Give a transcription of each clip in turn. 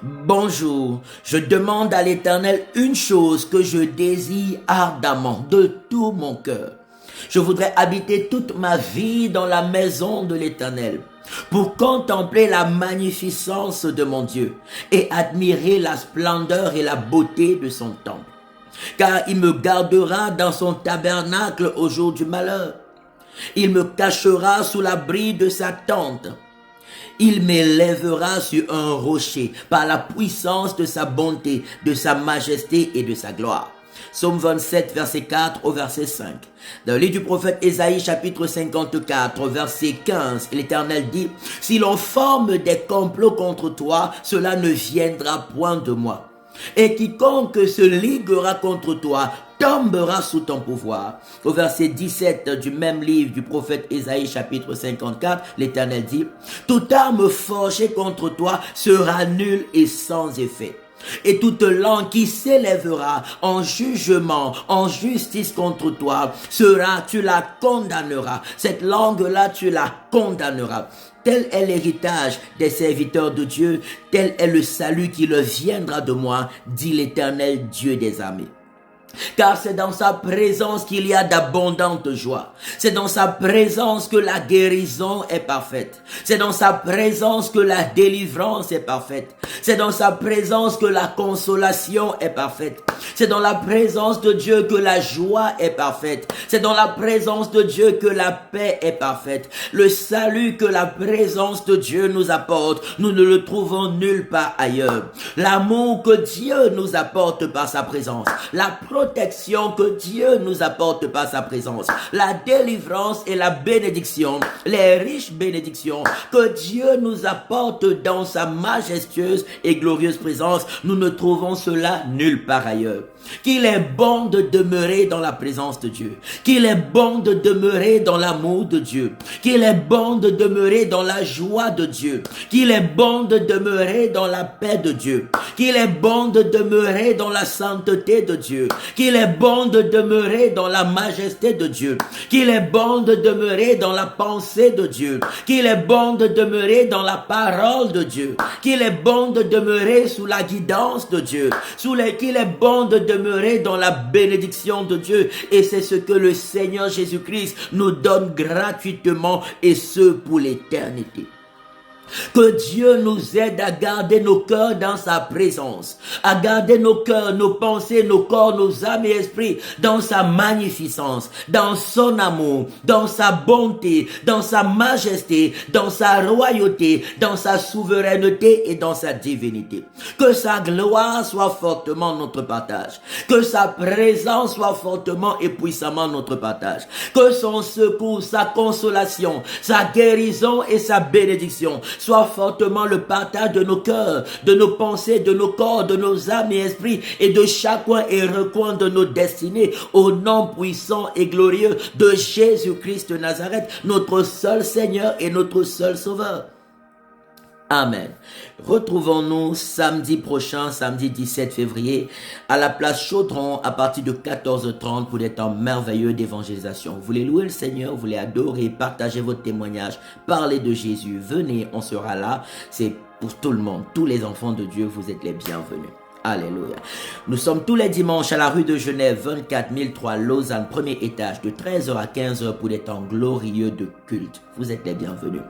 Bonjour, je demande à l'Éternel une chose que je désire ardemment de tout mon cœur. Je voudrais habiter toute ma vie dans la maison de l'Éternel pour contempler la magnificence de mon Dieu et admirer la splendeur et la beauté de son temple. Car il me gardera dans son tabernacle au jour du malheur. Il me cachera sous l'abri de sa tente. Il m'élèvera sur un rocher par la puissance de sa bonté, de sa majesté et de sa gloire. Psaume 27, verset 4 au verset 5. Dans le livre du prophète Ésaïe, chapitre 54, verset 15, l'Éternel dit, « Si l'on forme des complots contre toi, cela ne viendra point de moi. Et quiconque se liguera contre toi tombera sous ton pouvoir. » Au verset 17 du même livre du prophète Ésaïe chapitre 54, l'Éternel dit, « Toute arme forgée contre toi sera nulle et sans effet. Et toute langue qui s'élèvera en jugement, en justice contre toi, tu la condamneras. Cette langue-là, tu la condamneras. » Tel est l'héritage des serviteurs de Dieu, tel est le salut qui leur viendra de moi, dit l'Éternel Dieu des armées. Car c'est dans sa présence qu'il y a d'abondantes joies. C'est dans sa présence que la guérison est parfaite. C'est dans sa présence que la délivrance est parfaite. C'est dans sa présence que la consolation est parfaite. C'est dans la présence de Dieu que la joie est parfaite. C'est dans la présence de Dieu que la paix est parfaite. Le salut que la présence de Dieu nous apporte, nous ne le trouvons nulle part ailleurs. L'amour que Dieu nous apporte par sa présence, la protection que Dieu nous apporte par sa présence, la délivrance et la bénédiction, les riches bénédictions que Dieu nous apporte dans sa majestueuse et glorieuse présence, nous ne trouvons cela nulle part ailleurs. Qu'il est bon de demeurer dans la présence de Dieu, qu'il est bon de demeurer dans l'amour de Dieu, qu'il est bon de demeurer dans la joie de Dieu, qu'il est bon de demeurer dans la paix de Dieu, qu'il est bon de demeurer dans la sainteté de Dieu, qu'il est bon de demeurer dans la majesté de Dieu, qu'il est bon de demeurer dans la pensée de Dieu, qu'il est bon de demeurer dans la parole de Dieu, qu'il est bon de demeurer sous la guidance de Dieu, qu'il est bon de demeurer dans la bénédiction de Dieu. Et c'est ce que le Seigneur Jésus-Christ nous donne gratuitement, et ce pour l'éternité. Que Dieu nous aide à garder nos cœurs dans sa présence, à garder nos cœurs, nos pensées, nos corps, nos âmes et esprits dans sa magnificence, dans son amour, dans sa bonté, dans sa majesté, dans sa royauté, dans sa souveraineté et dans sa divinité. Que sa gloire soit fortement notre partage, que sa présence soit fortement et puissamment notre partage, que son secours, sa consolation, sa guérison et sa bénédiction soit fortement le partage de nos cœurs, de nos pensées, de nos corps, de nos âmes et esprits et de chaque coin et recoin de nos destinées, au nom puissant et glorieux de Jésus-Christ de Nazareth, notre seul Seigneur et notre seul Sauveur. Amen. Retrouvons-nous samedi prochain, samedi 17 février, à la place Chaudron à partir de 14h30 pour des temps merveilleux d'évangélisation. Vous voulez louer le Seigneur, vous voulez adorer, partager votre témoignage, parler de Jésus. Venez, on sera là. C'est pour tout le monde. Tous les enfants de Dieu, vous êtes les bienvenus. Alléluia. Nous sommes tous les dimanches à la rue de Genève, 24 003 Lausanne, premier étage, de 13h à 15h pour des temps glorieux de culte. Vous êtes les bienvenus.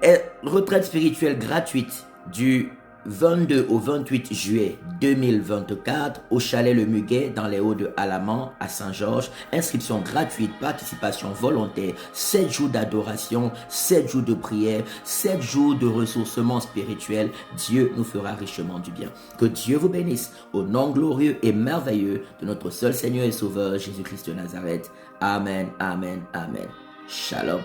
Et retraite spirituelle gratuite du 22 au 28 juillet 2024 au chalet Le Muguet dans les Hauts de Alamand à Saint-Georges. Inscription gratuite, participation volontaire, 7 jours d'adoration, 7 jours de prière, 7 jours de ressourcement spirituel. Dieu nous fera richement du bien. Que Dieu vous bénisse au nom glorieux et merveilleux de notre seul Seigneur et Sauveur Jésus-Christ de Nazareth. Amen, amen, amen. Shalom.